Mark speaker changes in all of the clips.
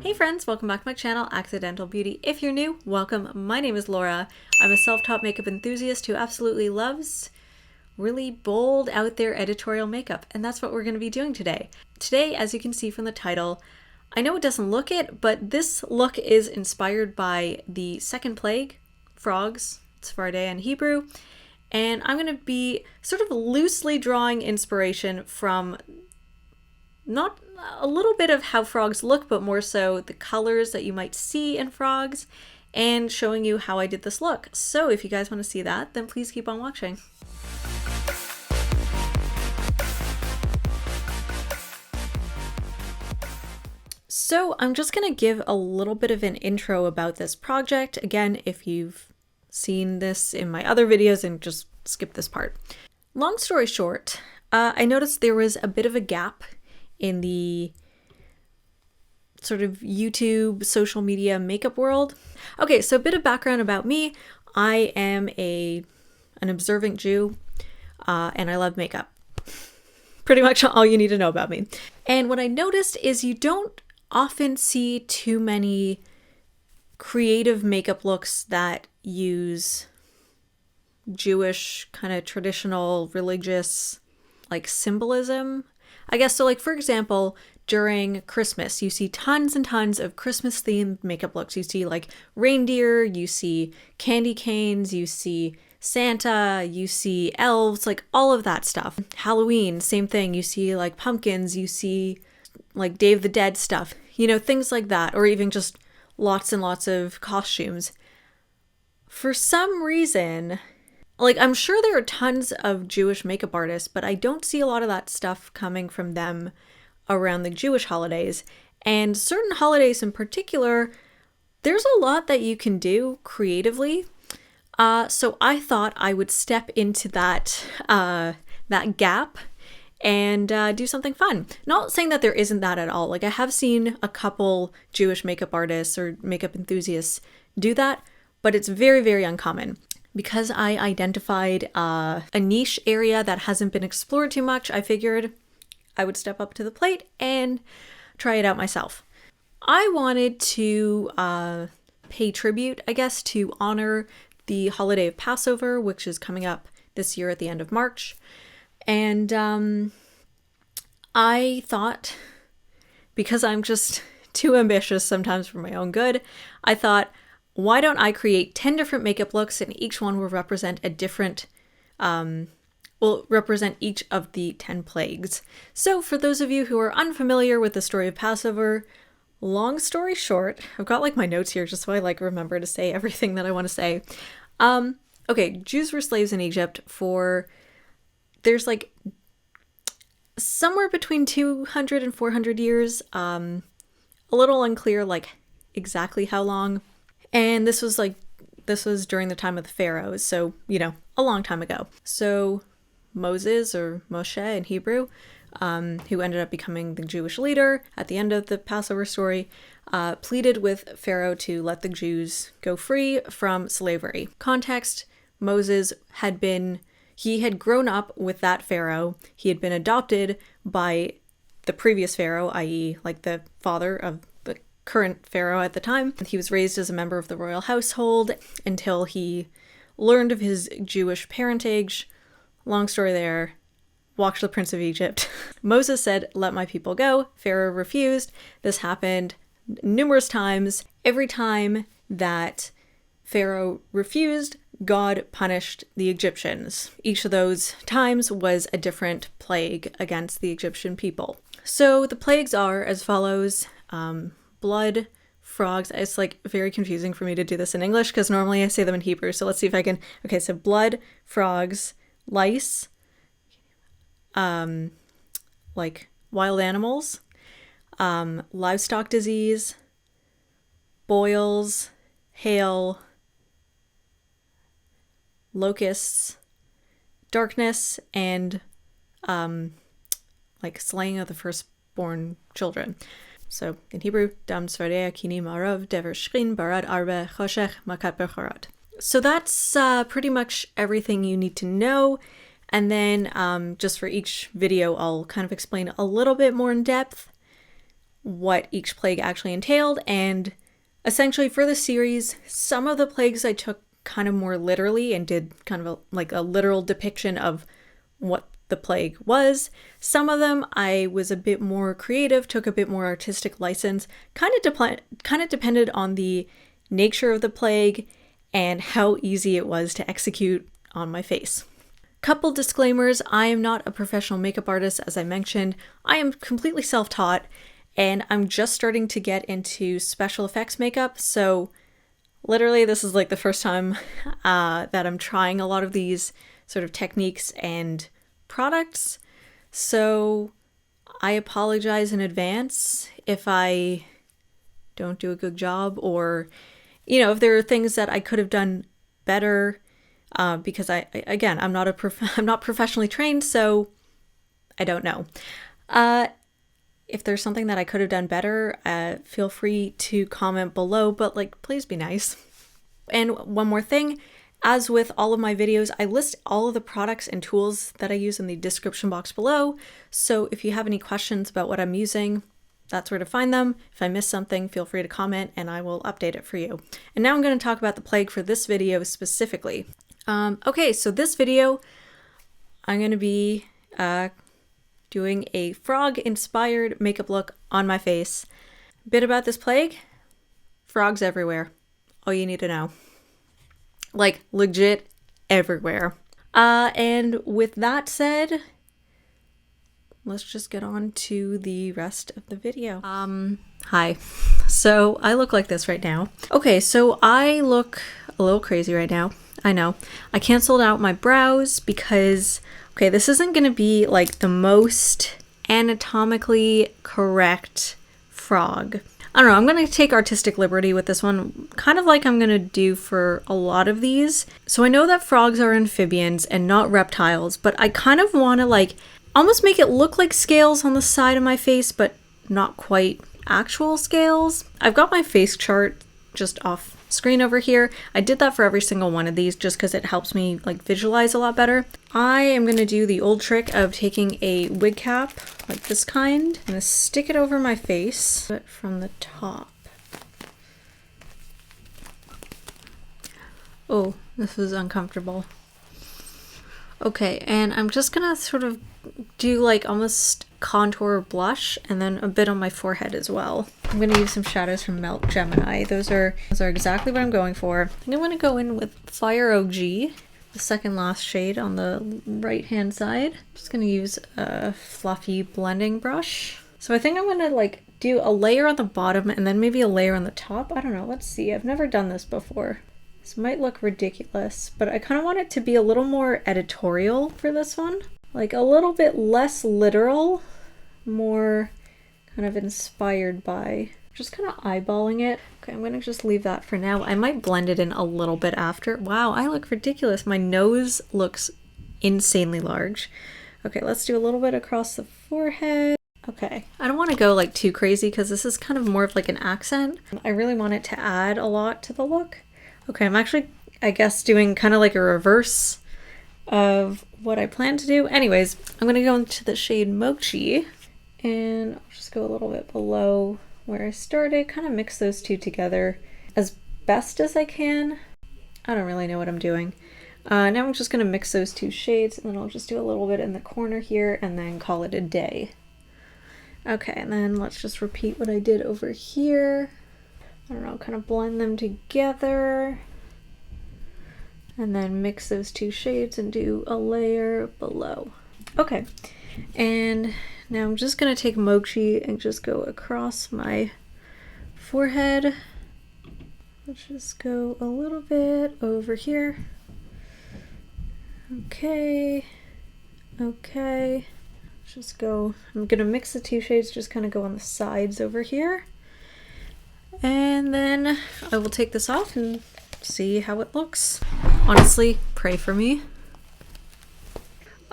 Speaker 1: Hey friends, welcome back to my channel, Accidental Beauty. If you're new, welcome. My name is Laura. I'm a self-taught makeup enthusiast who absolutely loves really bold, out there editorial makeup, and that's what we're going to be doing today. Today, as you can see from the title, I know it doesn't look it, but this look is inspired by the second plague, frogs, Tzfardea in Hebrew, and I'm going to be sort of loosely drawing inspiration from not a little bit of how frogs look, but more so the colors that you might see in frogs, and showing you how I did this look. So if you guys want to see that, then please keep on watching. So I'm just going to give a little bit of an intro about this project. Again, if you've seen this in my other videos, and just skip this part. Long story short, I noticed there was a bit of a gap in the sort of YouTube, social media makeup world. Okay, so a bit of background about me. I am an observant Jew, and I love makeup. Pretty much all you need to know about me. And what I noticed is you don't often see too many creative makeup looks that use Jewish kind of traditional religious like symbolism, I guess. So like, for example, during Christmas, you see tons and tons of Christmas themed makeup looks. You see like reindeer, you see candy canes, you see Santa, you see elves, like all of that stuff. Halloween, same thing. You see like pumpkins, you see like Day of the Dead stuff, you know, things like that, or even just lots and lots of costumes. For some reason, like, I'm sure there are tons of Jewish makeup artists, but I don't see a lot of that stuff coming from them around the Jewish holidays. And certain holidays in particular, there's a lot that you can do creatively. So I thought I would step into that gap and do something fun. Not saying that there isn't that at all. Like, I have seen a couple Jewish makeup artists or makeup enthusiasts do that, but it's very, very uncommon. Because I identified a niche area that hasn't been explored too much, I figured I would step up to the plate and try it out myself. I wanted to pay tribute, I guess, to honor the holiday of Passover, which is coming up this year at the end of March. And I thought, because I'm just too ambitious sometimes for my own good, I thought, why don't I create 10 different makeup looks, and each one will represent a different, will represent each of the 10 plagues. So for those of you who are unfamiliar with the story of Passover, long story short, I've got like my notes here just so I like remember to say everything that I want to say. Okay, Jews were slaves in Egypt for, there's like somewhere between 200 and 400 years, a little unclear like exactly how long. And this was during the time of the pharaohs, so, you know, a long time ago. So Moses, or Moshe in Hebrew, who ended up becoming the Jewish leader at the end of the Passover story, pleaded with Pharaoh to let the Jews go free from slavery. Context, Moses had grown up with that Pharaoh. He had been adopted by the previous Pharaoh, i.e. like the father of current pharaoh at the time. He was raised as a member of the royal household until he learned of his Jewish parentage. Long story there. Watch The Prince of Egypt. Moses said, "Let my people go." Pharaoh refused. This happened numerous times. Every time that Pharaoh refused, God punished the Egyptians. Each of those times was a different plague against the Egyptian people. So the plagues are as follows. Blood, frogs. It's like very confusing for me to do this in English because normally I say them in Hebrew. So let's see if I can. Okay, so blood, frogs, lice, like wild animals, livestock disease, boils, hail, locusts, darkness, and like slaying of the firstborn children. So in Hebrew, dam tzfardea kini marav dever shrin barad arbe choshech makat bechorot. So that's pretty much everything you need to know. And then just for each video, I'll kind of explain a little bit more in depth. what each plague actually entailed. And essentially for the series, some of the plagues I took kind of more literally and did kind of like a literal depiction of what the plague was. Some of them I was a bit more creative, took a bit more artistic license, kind of depended on the nature of the plague and how easy it was to execute on my face. Couple disclaimers, I am not a professional makeup artist, as I mentioned. I am completely self-taught, and I'm just starting to get into special effects makeup, so literally this is like the first time that I'm trying a lot of these sort of techniques and products, so I apologize in advance if I don't do a good job, or if there are things that I could have done better, because I'm not professionally trained, so I don't know. If there's something that I could have done better, feel free to comment below, but please be nice. And one more thing, as with all of my videos, I list all of the products and tools that I use in the description box below. So if you have any questions about what I'm using, that's where to find them. If I miss something, feel free to comment and I will update it for you. And now I'm going to talk about the plague for this video specifically. Okay, so this video, I'm going to be doing a frog-inspired makeup look on my face. Bit about this plague, frogs everywhere. All you need to know. Like, legit everywhere. And with that said, let's just get on to the rest of the video. Hi. So I look like this right now. Okay, so I look a little crazy right now. I know. I canceled out my brows because, okay, this isn't going to be like the most anatomically correct frog. I don't know, I'm going to take artistic liberty with this one, kind of like I'm going to do for a lot of these. So I know that frogs are amphibians and not reptiles, but I kind of want to almost make it look like scales on the side of my face, but not quite actual scales. I've got my face chart just off screen over here. I did that for every single one of these just because it helps me visualize a lot better. I am going to do the old trick of taking a wig cap like this kind. I'm going to stick it over my face, but from the top. Oh, this is uncomfortable. Okay, and I'm just gonna sort of do almost contour blush and then a bit on my forehead as well. I'm gonna use some shadows from Melt Gemini. Those are exactly what I'm going for. I think I'm gonna go in with Fire OG, the second last shade on the right hand side. Just gonna use a fluffy blending brush. So I think I'm gonna do a layer on the bottom and then maybe a layer on the top. I don't know, let's see. I've never done this before. This might look ridiculous, but I kind of want it to be a little more editorial for this one. A little bit less literal, more kind of inspired by, just kind of eyeballing it. Okay, I'm gonna just leave that for now. I might blend it in a little bit after. Wow, I look ridiculous. My nose looks insanely large. Okay, let's do a little bit across the forehead. Okay, I don't want to go too crazy because this is kind of more of an accent. I really want it to add a lot to the look. Okay, I'm actually, I guess, doing kind of a reverse of what I plan to do. Anyways, I'm going to go into the shade Mochi, and I'll just go a little bit below where I started, kind of mix those two together as best as I can. I don't really know what I'm doing. Now I'm just going to mix those two shades, and then I'll just do a little bit in the corner here, and then call it a day. Okay, and then let's just repeat what I did over here. I don't know, kind of blend them together and then mix those two shades and do a layer below. Okay, and now I'm just gonna take Mochi and just go across my forehead. Let's just go a little bit over here. Okay, just go, I'm gonna mix the two shades, just kind of go on the sides over here. And then I will take this off and see how it looks. Honestly, pray for me.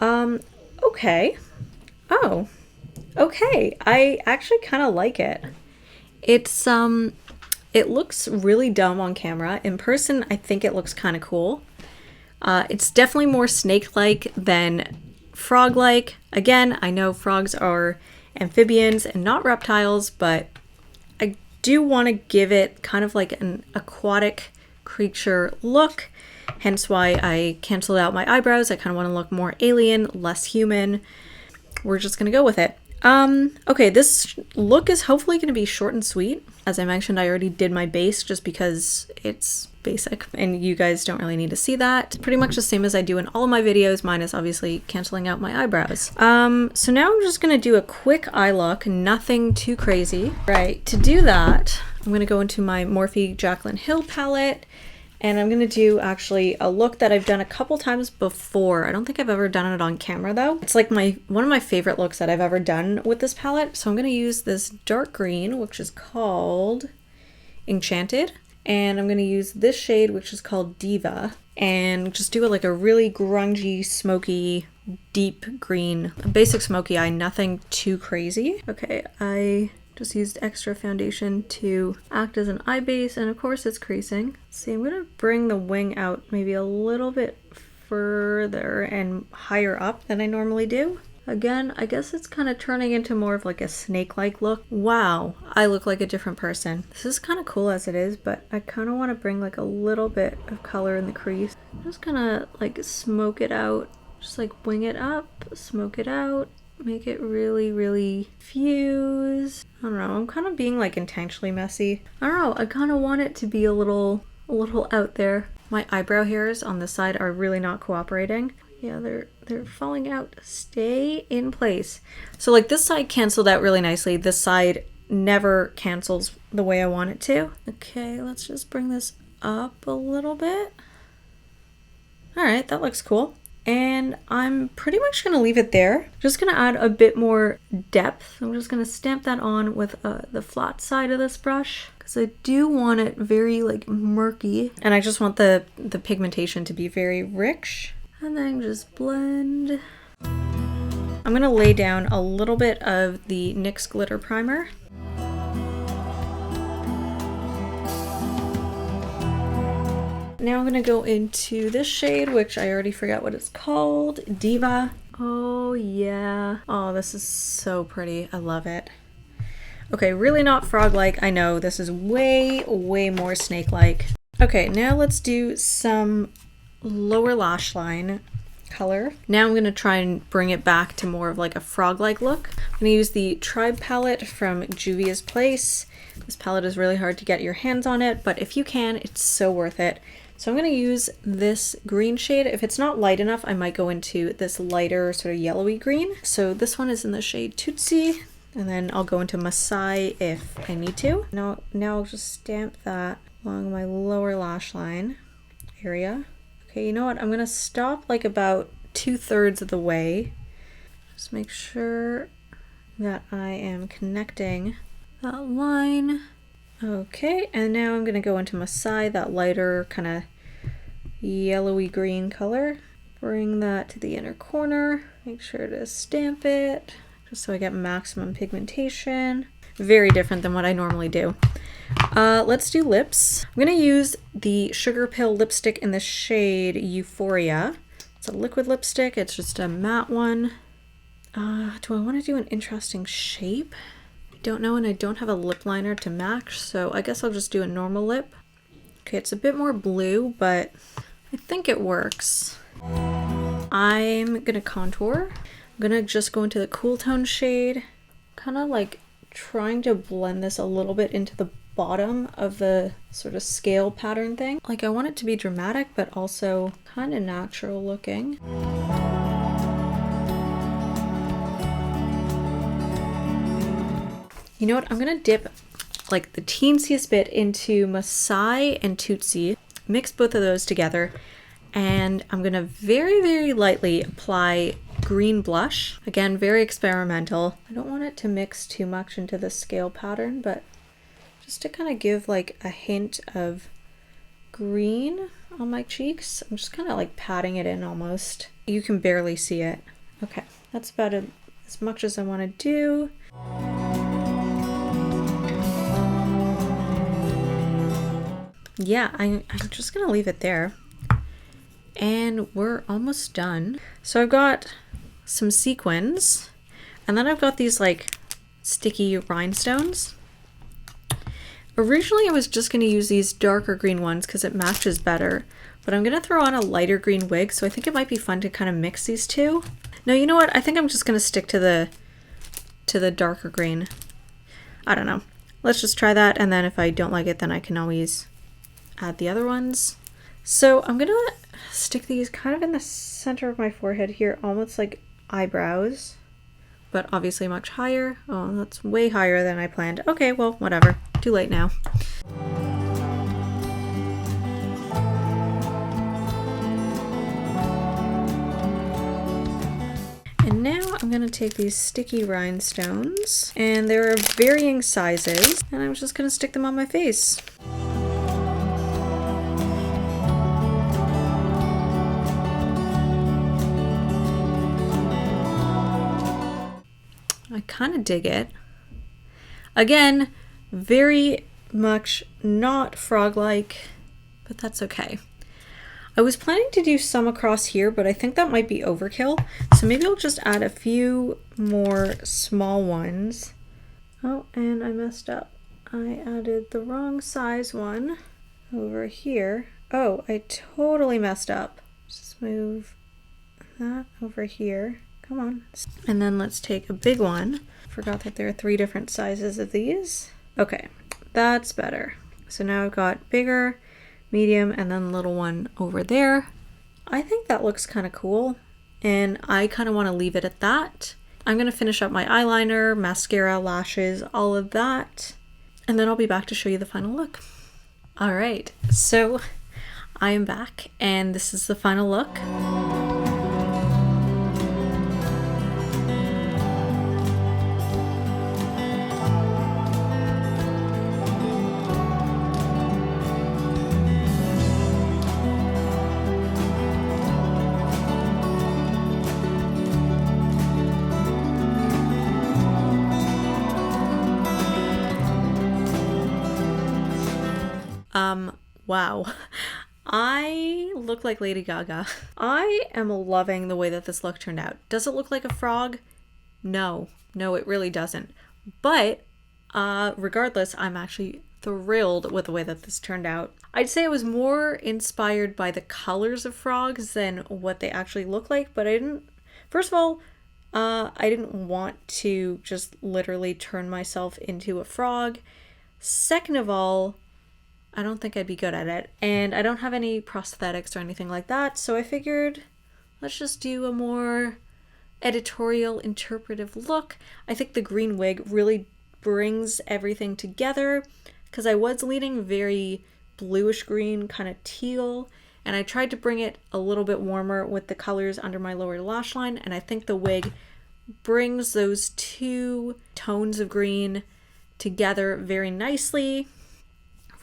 Speaker 1: Okay. Oh, okay. I actually kind of like it. It's, it looks really dumb on camera. In person, I think it looks kind of cool. It's definitely more snake-like than frog-like. Again, I know frogs are amphibians and not reptiles, but I do want to give it kind of like an aquatic creature look, hence why I canceled out my eyebrows. I kind of want to look more alien, less human. We're just gonna go with it. Okay, this look is hopefully gonna be short and sweet. As I mentioned, I already did my base just because it's basic and you guys don't really need to see that. Pretty much the same as I do in all of my videos, minus obviously canceling out my eyebrows. So now I'm just gonna do a quick eye look, nothing too crazy. Right, to do that, I'm gonna go into my Morphe Jaclyn Hill palette, and I'm gonna do actually a look that I've done a couple times before. I don't think I've ever done it on camera though. It's like one of my favorite looks that I've ever done with this palette. So I'm gonna use this dark green, which is called Enchanted. And I'm gonna use this shade, which is called Diva, and just do like a really grungy, smoky, deep green, basic smoky eye, nothing too crazy. Okay, I just used extra foundation to act as an eye base, and of course it's creasing. Let's see, I'm gonna bring the wing out maybe a little bit further and higher up than I normally do. Again, I guess it's kind of turning into more of like a snake-like look. Wow, I look like a different person. This is kind of cool as it is, but I kind of want to bring like a little bit of color in the crease. I'm just gonna like smoke it out, just like wing it up, smoke it out, make it really, really fuse. I don't know, I'm kind of being like intentionally messy. I don't know, I kind of want it to be a little out there. My eyebrow hairs on this side are really not cooperating. Yeah, they're falling out. Stay in place. So like this side canceled out really nicely. This side never cancels the way I want it to. Okay, let's just bring this up a little bit. All right, that looks cool. And I'm pretty much gonna leave it there. Just gonna add a bit more depth. I'm just gonna stamp that on with the flat side of this brush, because I do want it very like murky. And I just want the pigmentation to be very rich. And then just blend. I'm gonna lay down a little bit of the NYX glitter primer. Now I'm gonna go into this shade, which I already forgot what it's called, Diva. Oh yeah. Oh, this is so pretty. I love it. Okay, really not frog-like. I know this is way, way more snake-like. Okay, now let's do some lower lash line color. Now I'm gonna try and bring it back to more of like a frog-like look. I'm gonna use the Tribe palette from Juvia's Place. This palette is really hard to get your hands on it, but if you can, it's so worth it. So I'm going to use this green shade. If it's not light enough, I might go into this lighter sort of yellowy green. So this one is in the shade Tootsie, and then I'll go into Masai if I need to. Now I'll just stamp that along my lower lash line area. Okay, you know what? I'm going to stop like about 2/3 of the way. Just make sure that I am connecting that line. Okay, and now I'm gonna go into Masai, that lighter kind of yellowy green color. Bring that to the inner corner. Make sure to stamp it, just so I get maximum pigmentation. Very different than what I normally do. Let's do lips. I'm gonna use the Sugar Pill lipstick in the shade Euphoria. It's a liquid lipstick, it's just a matte one. Do I wanna do an interesting shape? Don't know, and I don't have a lip liner to match, so I guess I'll just do a normal lip. Okay, it's a bit more blue, but I think it works. I'm gonna contour. I'm gonna just go into the cool tone shade, kind of like trying to blend this a little bit into the bottom of the sort of scale pattern thing. Like I want it to be dramatic, but also kind of natural looking. You know what, I'm gonna dip like the teensiest bit into Masai and Tootsie, mix both of those together, and I'm gonna very, very lightly apply green blush. Again, very experimental. I don't want it to mix too much into the scale pattern, but just to kind of give like a hint of green on my cheeks. I'm just kind of like patting it in almost. You can barely see it. Okay, that's about as much as I want to do. Yeah, I'm just gonna leave it there. And we're almost done. So I've got some sequins, and then I've got these like sticky rhinestones. Originally I was just going to use these darker green ones because it matches better, but I'm going to throw on a lighter green wig, so I think it might be fun to kind of mix these two. No, you know what? I think I'm just going to stick to the darker green. I don't know. Let's just try that, and then if I don't like it, then I can always add the other ones. So I'm going to stick these kind of in the center of my forehead here, almost like eyebrows, but obviously much higher. Oh, that's way higher than I planned. Okay, well, whatever. Too late now. And now I'm going to take these sticky rhinestones, and there are varying sizes, and I'm just going to stick them on my face. I kind of dig it. Again, very much not frog-like, but that's okay. I was planning to do some across here, but I think that might be overkill. So maybe I'll just add a few more small ones. Oh, and I messed up. I added the wrong size one over here. Oh, I totally messed up. Just move that over here. Come on. And then let's take a big one. Forgot that there are 3 different sizes of these. Okay, that's better. So now I've got bigger, medium, and then little one over there. I think that looks kind of cool, and I kind of want to leave it at that. I'm going to finish up my eyeliner, mascara, lashes, all of that, and then I'll be back to show you the final look. All right, so I am back, and this is the final look. Wow. I look like Lady Gaga. I am loving the way that this look turned out. Does it look like a frog? No, it really doesn't. But regardless, I'm actually thrilled with the way that this turned out. I'd say I was more inspired by the colors of frogs than what they actually look like, but first of all, I didn't want to just literally turn myself into a frog. Second of all, I don't think I'd be good at it, and I don't have any prosthetics or anything like that, so I figured let's just do a more editorial, interpretive look. I think the green wig really brings everything together, because I was leaning very bluish green, kind of teal, and I tried to bring it a little bit warmer with the colors under my lower lash line, and I think the wig brings those 2 tones of green together very nicely.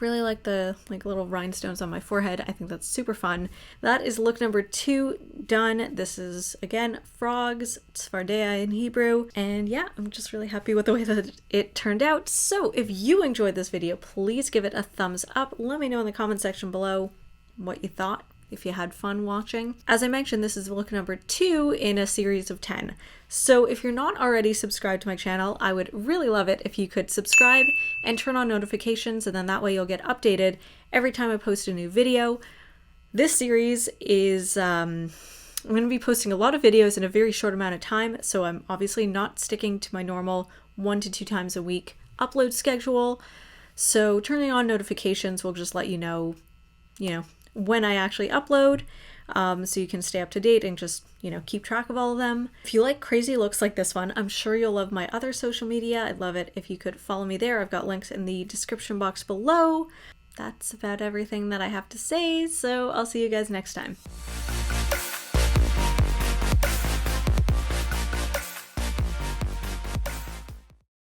Speaker 1: Really like the little rhinestones on my forehead. I think that's super fun. That is look number 2 done. This is, again, frogs, Tzfardea in Hebrew. And yeah, I'm just really happy with the way that it turned out. So if you enjoyed this video, please give it a thumbs up. Let me know in the comment section below what you thought, if you had fun watching. As I mentioned, this is look number 2 in a series of 10. So if you're not already subscribed to my channel, I would really love it if you could subscribe and turn on notifications, and then that way you'll get updated every time I post a new video. This series is, I'm going to be posting a lot of videos in a very short amount of time, so I'm obviously not sticking to my normal 1 to 2 times a week upload schedule. So turning on notifications will just let you know, when I actually upload, so you can stay up to date and just, keep track of all of them. If you like crazy looks like this one, I'm sure you'll love my other social media. I'd love it if you could follow me there. I've got links in the description box below. That's about everything that I have to say, so I'll see you guys next time.